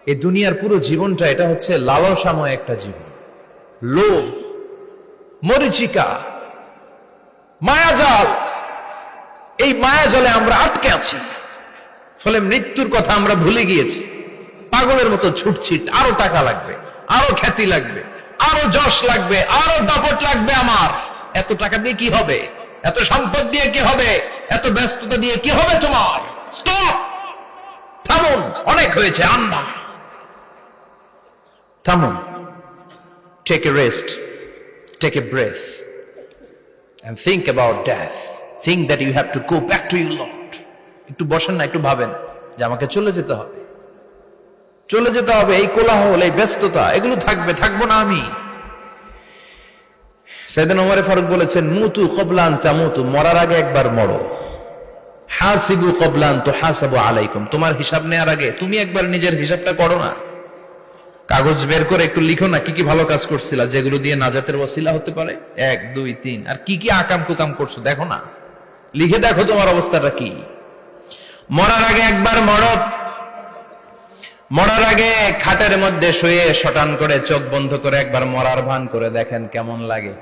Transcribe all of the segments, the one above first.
এই দুনিয়ার পুরো জীবনটা এটা হচ্ছে লালসাময় একটা জীবন, লোভ, মরিচিকা, মায়াজাল। এই মায়াজালে আমরা আটকে আছি, ফলে মৃত্যুর কথা আমরা ভুলে গিয়েছি। পাগলের মতো ছুটছিট, আরো টাকা লাগবে, আরো খ্যাতি লাগবে, আরো যশ লাগবে, আরো দাপট লাগবে। আমার এত টাকা দিয়ে কি হবে, এত সম্পদ দিয়ে কি হবে, এত ব্যস্ততা দিয়ে কি হবে তোমার? স্টপ, থামুন, অনেক হয়েছে। আন্না, থামুন, take a rest, take a breath and think about death. Think that you have to go back to your Lord. একটু বসেন না, একটু ভাবেন যে আমাকে চলে যেতে হবে, চলে যেতে হবে। এই কোলাহল, এই ব্যস্ততা, এগুলো থাকবে, থাকবো না আমি। সাইয়েদনা ওমর ফারুক বলেছেন, মুতু ক্বাবলা আন তামুতু, মরার আগে একবার মরো। হাসিবু ক্বাবলা আন তুহাসাবু আলাইকুম, তোমার হিসাব নেওয়ার আগে তুমি একবার নিজের হিসাবটা করো না। কাগজ বের করে একটু লিখো না কি কি ভালো কাজ করছিলা, যেগুলো দিয়ে নাজাতের ওসিলা হতে পারে, 1 2 3, আর কি কি আকাম কুকাম করছো দেখো না, লিখে দেখো তোমার অবস্থাটা কি। মরার আগে একবার মরো। মরার আগে খাটের মধ্যে শুয়ে শটান করে চোখ বন্ধ করে একবার মরার ভান করে দেখেন কেমন লাগে।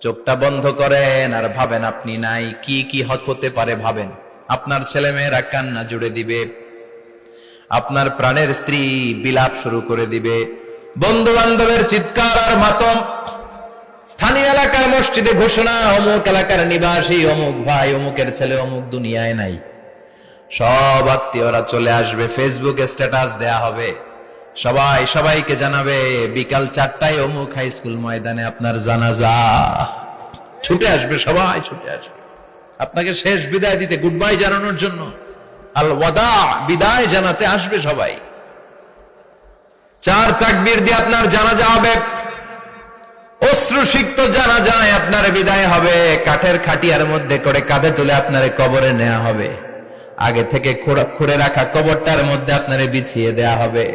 চোখটা বন্ধ করেন আর ভাবেন আপনি নাই, কি কি হতে পারে ভাবেন। আপনার ছেলে মেয়েরা কান্না জুড়ে দিবে, আপনার প্রাণের স্ত্রী বিলাপ শুরু করে দিবে, বন্ধু বান্ধবের চিৎকার আর মাতম, স্থানীয় এলাকার মসজিদে ঘোষণা, অমুক এলাকার নিবাসী অমুক ভাই অমুকের ছেলে অমুক দুনিয়ায় নাই। সব আত্মীয়রা চলে আসবে, ফেসবুকে স্ট্যাটাস দেয়া হবে, সবাই সবাইকে জানাবে বিকাল 4টায় অমুক হাই স্কুল ময়দানে আপনার জানাজা। ছুটে আসবে, সবাই ছুটে আসবে আপনাকে শেষ বিদায় দিতে, গুড বাই জানানোর জন্য, আল ওয়াদা, বিদায় জানাতে আসবে সবাই। 4 তাকবীর দিয়ে আপনার জানাজা হবে, অশ্রুসিক্ত জানাজায় আপনার বিদায় হবে। কাঠের খাটিয়ার মধ্যে করে কাঁধে তুলে আপনার কবরে নেওয়া হবে। আগে থেকে খুঁড়ে রাখা কবরটার মধ্যে আপনারে বিছিয়ে দেয়া হবে।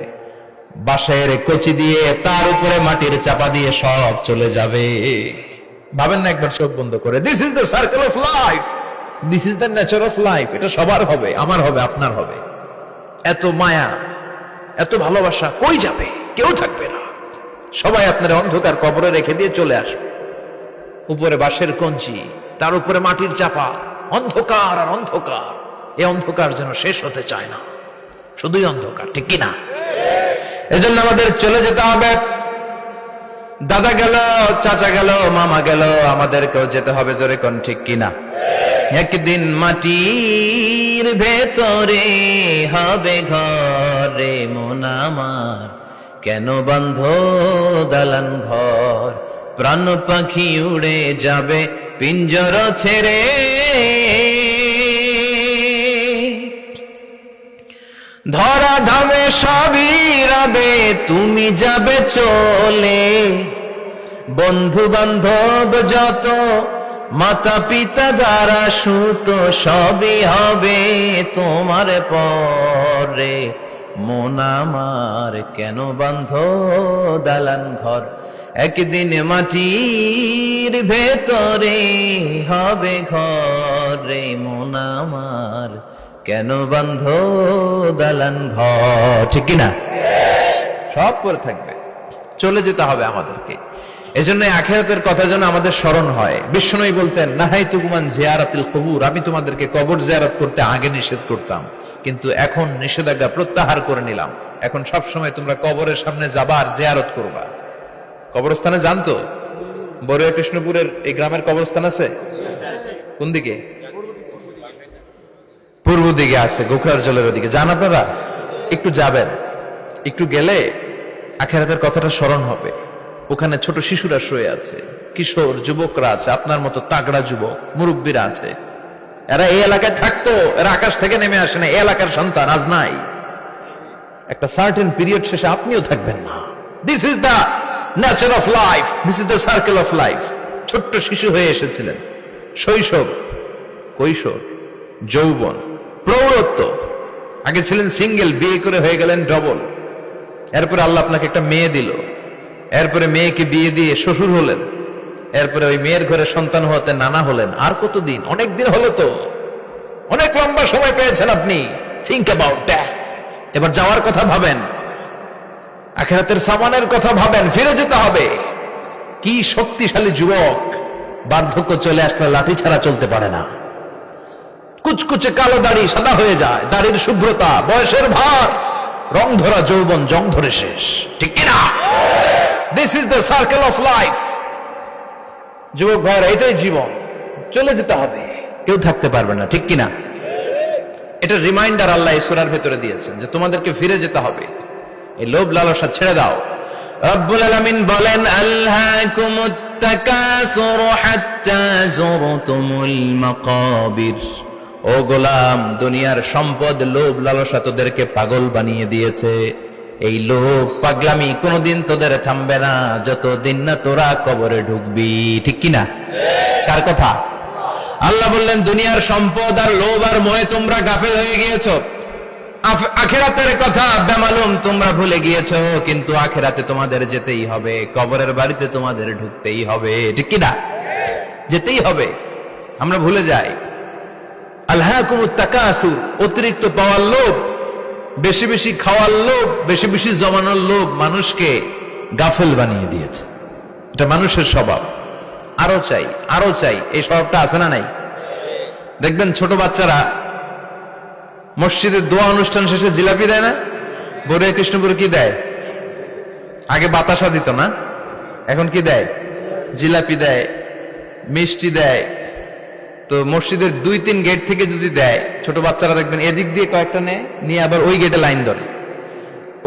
বাঁশের কচি দিয়ে তার উপরে মাটির চাপা দিয়ে সব চলে যাবে। ভাবেন না একবার চোখ বন্ধ করে, this is the circle of life, this is the nature of life. এটা সবার হবে, আমার হবে, আপনার হবে। এত মায়া, এত ভালোবাসা কই যাবে? কেউ থাকবে না, সবাই আপনার অন্ধকার কবরে রেখে দিয়ে চলে আসবে। উপরে বাঁশের কঞ্চি, তার উপরে মাটির চাপা, অন্ধকার আর অন্ধকার। এই অন্ধকার যেন শেষ হতে চায় না, শুধুই অন্ধকার, ঠিক কিনা? এজন্য আমাদের চলে যেতে হবে। দাদা গেল, চাচা গেল, মামা গেল, আমাদেরকেও যেতে হবে, জোরে কোন ঠিক কিনা? একদিন মাটির ভেতরে হবে ঘরে মন আমার, কেন বন্ধ দালান ঘর, প্রাণ পাখি উড়ে যাবে পিঞ্জর ছেড়ে। ধরা ধামে সবই রবে, তুমি যাবে চলে, বন্ধু বান্ধব যত, মাতা পিতা যারা সুত, সবই হবে তোমার পরে। মন আমার কেন বন্ধ দালান ঘর, একদিন মাটির ভেতরে হবে ঘরে মন আমার, কেন বন্ধ দালান ঘর, ঠিক কিনা? সব পরে থাকবে, চলে যেতে হবে আমাদেরকে। এজন্য আখিরাতের কথা যেন আমাদের স্মরণ হয়। বিশ্বনবী বলতেন, নাহাইতুকুম আন জিয়ারাতিল কুবুর, আমি তোমাদেরকে কবর জিয়ারত করতে আগে নিষেধ করতাম, কিন্তু এখন নিষেধাজ্ঞা প্রত্যাহার করে নিলাম। এখন সব সময় তোমরা কবরের সামনে যাবা আর জিয়ারত করবা। কবরস্থানে জানতো বড়ুয়া কৃষ্ণপুরের এই গ্রামের কবরস্থান আছে কোন দিকে? পূর্ব দিকে আছে, গোখরার জলের ওদিকে। যান আপনারা, একটু যাবেন, একটু গেলে আখিরাতের কথাটা স্মরণ হবে। ওখানে ছোট শিশুরা শুয়ে আছে, কিশোর যুবকরা আছে, আপনার মতো তাগড়া যুবক মুরব্বীরা আছে। এরা এই এলাকায় থাকতো, এরা আকাশ থেকে নেমে আসে না, এই এলাকার সন্তান আজ নাই। একটা সার্টেন পিরিয়ড শেষে আপনিও থাকবেন না। This is the nature of life, this is the circle of life. ছোট্ট শিশু হয়ে এসেছিলেন, শৈশব, কৈশোর, যৌবন, প্রৌঢ়ত্ব। আগে ছিলেন সিঙ্গেল, বিয়ে করে হয়ে গেলেন ডবল। এরপরে আল্লাহ আপনাকে একটা মেয়ে দিল, এরপরে মেয়েকে বিয়ে দিয়ে শ্বশুর হলেন, এরপরে ওই মেয়ের ঘরে সন্তান হতে নানা হলেন। আর কতদিন? অনেক দিন হলো তো, অনেক লম্বা সময় পেয়েছেন আপনি। Think about death. এবার যাওয়ার কথা ভাবেন। আখিরাতের সামানের কথা ভাবেন, ফিরে যেতে হবে। কি শক্তিশালী যুবক, বার্ধক্য চলে আসলে লাঠি ছাড়া চলতে পারে না। কুচকুচে কালো দাড়ি সাদা হয়ে যায়, দাড়ির শুভ্রতা, বয়সের ভার, রং ধরা যৌবন জং ধরে শেষ, ঠিক কিনা? This is the circle of life. যুবক ভাইরা, এটাই জীবন, চলে যেতে হবে, কেউ থাকতে পারবে না, ঠিক কিনা? এটা রিমাইন্ডার আল্লাহ এই সূরার ভেতরে দিয়েছেন যে তোমাদেরকে ফিরে যেতে হবে, এই লোভ লালসা ছেড়ে দাও। রব্বুল আলামিন বলেন, আলহাকুমুত তাকাসুর হাত্তা যুরতুমুল মাকাবির। ও গোলাম, দুনিয়ার সম্পদ, লোভ লালসা তোদেরকে পাগল বানিয়ে দিয়েছে। এই লোভ পাগলামি কোনোদিন তোদের থামবে না যতদিন না তোরা কবরে ঢুকবি, ঠিক কিনা? কার কথা? আল্লাহ বললেন, দুনিয়ার সম্পদ আর লোভ আর মোহে তোমরা গাফেল হয়ে গিয়েছো। আখিরাতের কথা বেমালুম তোমরা ভুলে গিয়েছো, কিন্তু আখিরাতে তোমাদের যেতেই হবে, কবরের বাড়িতে তোমাদের ঢুকতেই হবে, ঠিক কিনা? যেতেই হবে, আমরা ভুলে যাই। আলহাকুমুত তাকাসুর, অতিরিক্ত পাওয়ার লোভ, বেশি বেশি খাওয়ার লোভ, বেশি বেশি জমানোর লোভ মানুষকে গাফেল বানিয়ে দিয়েছে। এটা মানুষের স্বভাব, আরো চাই আরো চাই, এই স্বভাবটা আছে না নাই? দেখবেন ছোট বাচ্চারা মসজিদের দোয়া অনুষ্ঠান শেষে জিলাপি দেয় না? বড়ুয়া কৃষ্ণপুরে কি দেয়? আগে বাতাসা দিত না, এখন কি দেয়? জিলাপি দেয়, মিষ্টি দেয়। তো মসজিদের 2-3 গেট থেকে যদি দেয়, ছোট বাচ্চারা দেখবেন এদিক দিয়ে কয়েকটা নিয়ে আবার ওই গেটে লাইন ধরে।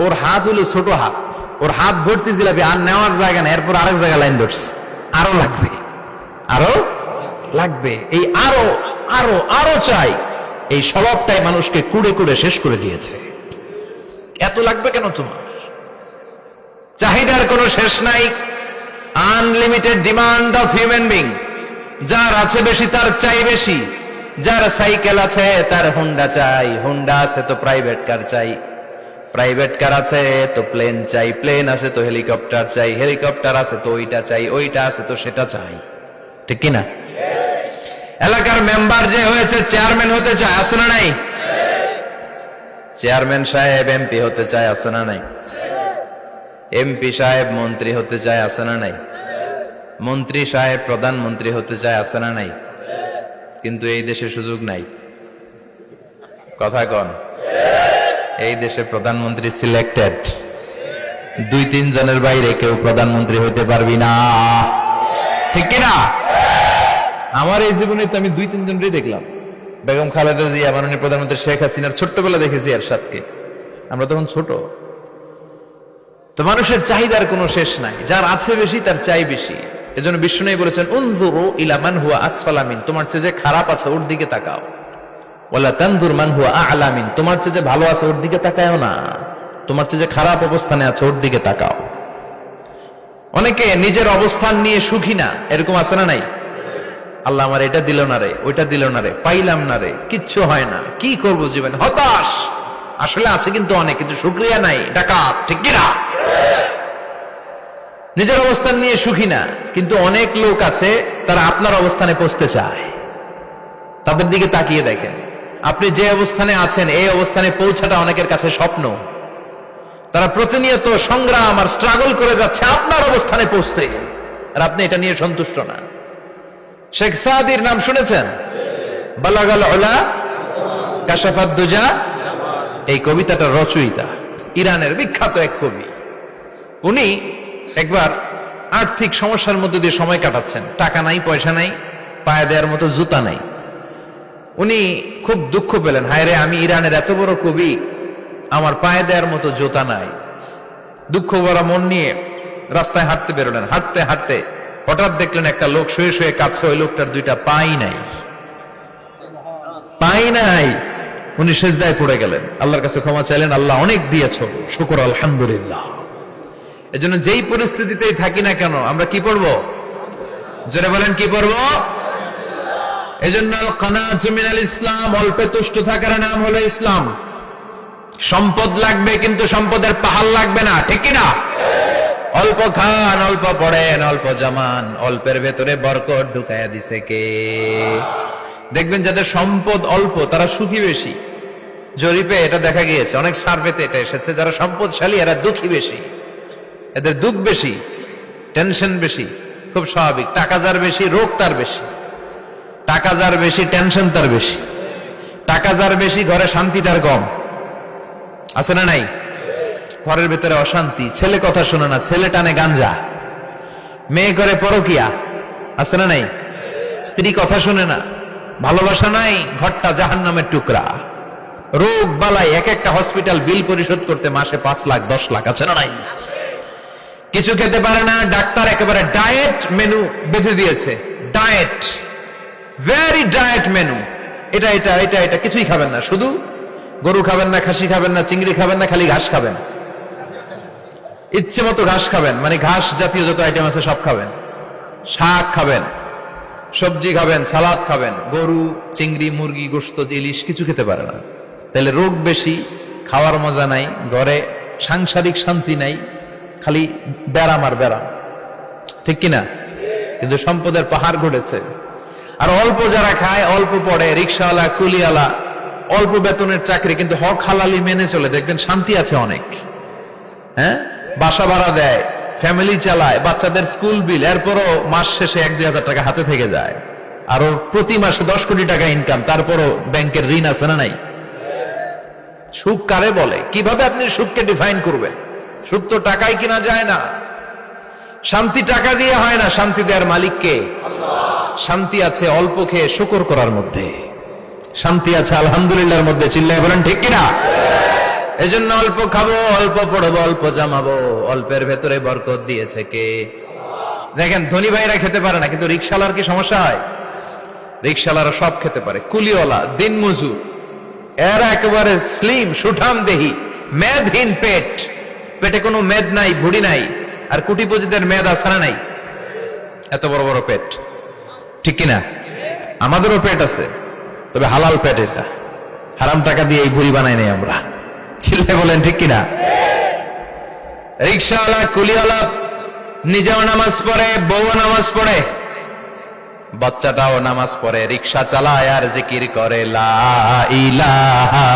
ওর হাত হলো ছোট হাত, ওর হাত ভর্তি জিলাপি, আর নেওয়ার জায়গা না, এরপর আরেক জায়গায় লাইন ধরছে, আরো লাগবে আরো লাগবে, এই আরো আরো আরো চাই, এই স্বভাবটাই মানুষকে কুড়ে কুড়ে শেষ করে দিয়েছে। এত লাগবে কেন তোমার? চাহিদার কোনো শেষ নাই, unlimited demand of human being. যার আছে বেশি তার চাই বেশি, যার সাইকেল আছে তার হুন্ডা চাই, হুন্ডা আছে তো প্রাইভেট কার চাই, প্রাইভেট কার আছে তো প্লেন চাই, প্লেন আছে তো হেলিকপ্টার চাই, হেলিকপ্টার আছে তো ওইটা চাই, ওইটা আছে তো সেটা চাই, ঠিক কিনা? এলাকার মেম্বার যে হয়েছে চেয়ারম্যান হতে চায়, আছে না নাই? চেয়ারম্যান সাহেব এমপি হতে চায়, আছে না নাই? এমপি সাহেব মন্ত্রী হতে চায়, আছে না নাই? মন্ত্রী সাহেব প্রধানমন্ত্রী হতে চায়, আছে না নাই? কিন্তু এই দেশে সুযোগ নাই, কথা কন। এই দেশে প্রধানমন্ত্রী সিলেক্টেড, 2-3 জনের বাইরে কেউ প্রধানমন্ত্রী হতে পারবি না, ঠিক কিনা? আমার এই জীবনে তো আমি 2-3 জনই দেখলাম। বেগম খালেদা জিয়া, মাননীয় প্রধানমন্ত্রী শেখ হাসিনার ছোট্টবেলা দেখেছি এরশাদকে, আমরা তখন ছোট। তো মানুষের চাহিদার কোনো শেষ নাই, যার আছে বেশি তার চাই বেশি। এজন্য বিষ্ণু বলেছেন, উনজুরু ইলা মান হুয়া আসফালা মিন, তোমার চেয়ে যে খারাপ আছে ওর দিকে তাকাও। ওয়ালা তানজুর মান হুয়া আ'লা মিন, তোমার চেয়ে যে ভালো আছে ওর দিকে তাকায়ও না, তোমার চেয়ে যে খারাপ অবস্থানে আছে ওর দিকে তাকাও। অনেকে নিজের অবস্থান নিয়ে সুখী না, এরকম আছে না নাই? আল্লাহ আমার এটা দিল না রে, ওইটা দিল না রে, পাইলাম না রে, কিচ্ছু হয় না, কি করব জীবনে, হতাশ। আসলে আছে কিন্তু অনেক, কিন্তু শুকরিয়া নাই, ডাকাত, ঠিক কিনা? নিজের অবস্থান নিয়ে সুখী না, কিন্তু অনেক লোক আছে তারা আপনার অবস্থানে পৌঁছতে চায়। তাদের দিকে তাকিয়ে দেখেন, আপনি যে অবস্থানে আছেন এই অবস্থানে পৌঁছাটা অনেকের কাছে স্বপ্ন। তারা প্রতিনিয়ত সংগ্রাম আর স্ট্রাগল করে যাচ্ছে আপনার অবস্থানে পৌঁছতে, আর আপনি এটা নিয়ে সন্তুষ্ট না। শেখ সাদির নাম শুনেছেন? বালাগাল উলা কাশাফাত দুজা, এই কবিতাটা রচয়িতা, ইরানের বিখ্যাত এক কবি। উনি একবার আর্থিক সমস্যার মধ্যে দিয়ে সময় কাটাচ্ছেন, টাকা নাই, পয়সা নাই, পায়ে দেওয়ার মতো জুতা নাই। উনি খুব দুঃখ পেলেন, হায় রে, আমি ইরানের এত বড় কবি, আমার পায়ে দেওয়ার মতো জুতা নাই। দুঃখ ভরা মন নিয়ে রাস্তায় হাঁটতে বেরোলেন। হাঁটতে হাঁটতে হঠাৎ দেখলেন একটা লোক শুয়ে শুয়ে কাঁদছে, ওই লোকটার 2টা পাই নাই, পাই নাই। উনি সেজদায় পড়ে গেলেন, আল্লাহর কাছে ক্ষমা চাইলেন, আল্লাহ অনেক দিয়েছো, শুকর আলহামদুলিল্লাহ। এজন্য যেই পরিস্থিতিতেই থাকি না কেন আমরা কি পড়বো? জোরে বলেন, কি পড়বো? এজন্য আল কানাতু মিনাল ইসলাম, অল্পে তুষ্ট থাকার নাম হলো ইসলাম। সম্পদ লাগবে কিন্তু সম্পদের পাহাড় লাগবে না, ঠিক কিনা? অল্প খান, অল্প পড়েন, অল্প জমান, অল্পের ভেতরে বরকত ঢুকায়া দিছে কে? দেখবেন যাদের সম্পদ অল্প তারা সুখী বেশি। জরিপে এটা দেখা গিয়েছে, অনেক সার্ভেতে এটা এসেছে, যারা সম্পদশালী এরা দুঃখী বেশি। এদের দুঃখ বেশি, টেনশন বেশি, খুব স্বাভাবিক। টাকা যার বেশি, রোগ তার বেশি। টাকা যার বেশি, টেনশন তার বেশি। টাকা যার বেশি, ঘরে শান্তি তার কম। আছে না নাই? ঘরের ভেতরে অশান্তি, ছেলে কথা শোনে না, ছেলে টানে গাঞ্জা, মেয়ে করে পরকিয়া। আছে না নাই? স্ত্রী কথা শুনে না, ভালোবাসা নাই, ঘরটা জাহান্নামের টুকরা। রোগ বালাই, এক একটা হসপিটাল বিল পরিশোধ করতে মাসে 5 লাখ 10 লাখ। আছে না নাই? কিছু খেতে পারে না, ডাক্তার একেবারে ডায়েট মেনু বেঁধে দিয়েছে। Diet, very diet menu. এটা এটা এটা এটা কিছুই খাবেন না, শুধু গরু খাবেন না, খাসি খাবেন না, চিংড়ি খাবেন না, খালি ঘাস খাবেন। ইচ্ছে মতো ঘাস খাবেন, মানে ঘাস জাতীয় যত আইটেম আছে সব খাবেন। শাক খাবেন, সবজি খাবেন, সালাদ খাবেন। গরু, চিংড়ি, মুরগি, গোশত, ইলিশ কিছু খেতে পারে না। তাহলে রোগ বেশি, খাওয়ার মজা নাই, ঘরে সাংসারিক শান্তি নাই, খালি ব্যারাম আর ব্যারাম। ঠিক কিনা? কিন্তু সম্পদের পাহাড় ঘটেছে। আর অল্প যারা খায়, অল্প পড়ে, রিক্সাওয়ালা, কুলিওয়ালা, অল্প বেতনের চাকরি, কিন্তু হক হালালি মেনে চলে, দেখবেন শান্তি আছে অনেক। হ্যাঁ, বাসা ভাড়া দেয়, ফ্যামিলি চালায়, বাচ্চাদের স্কুল বিল, এরপরও মাস শেষে 1-2 হাজার টাকা হাতে থেকে যায়। আর ওর প্রতি মাসে 10 কোটি টাকা ইনকাম, তারপরও ব্যাংকের ঋণ আছে না নাই? সুখ কারে বলে? কিভাবে আপনি সুখকে ডিফাইন করবেন? সুখ তো টাকায় কিনা যায় না। শান্তি টাকা দিয়ে হয় না, শান্তি দেওয়ার মালিক কে? শান্তি আছে অল্প খেয়ে শুকর করার মধ্যে, শান্তি আছে আলহামদুলিল্লাহর মধ্যে। চিল্লায় বলেন ঠিক কিনা? এজন্য অল্প খাবো, অল্প পড়বো, অল্প জামাবো। অল্পের ভেতরে বরকত দিয়েছে কে? দেখেন, ধনী ভাইরা খেতে পারে না, কিন্তু রিক্সাওয়ালার কি সমস্যা হয়? রিক্সাওয়ালারা সব খেতে পারে। কুলিওয়ালা, দিন মজুর, এরা একেবারে স্লিম, সুঠাম দেহি, মেদহীন পেট, পেটে কোনো মেদ নাই, ভুড়ি নাই। আর কোটিপতিদের মেদ আছে না নাই? এত বড় বড় পেট। ঠিক কিনা? আমাদেরও পেট আছে, তবে হালাল পেট। এটা হারাম টাকা দিয়ে এই ভুড়ি বানাই নাই আমরা। ছেলে বলেন ঠিক কিনা? রিক্সাওয়ালা, কুলিওয়ালা নিজেও নামাজ পড়ে, বউ নামাজ পড়ে, বাচ্চাটাও নামাজ পড়ে, রিক্সা চালায় আর জিকির করে লা ইলাহা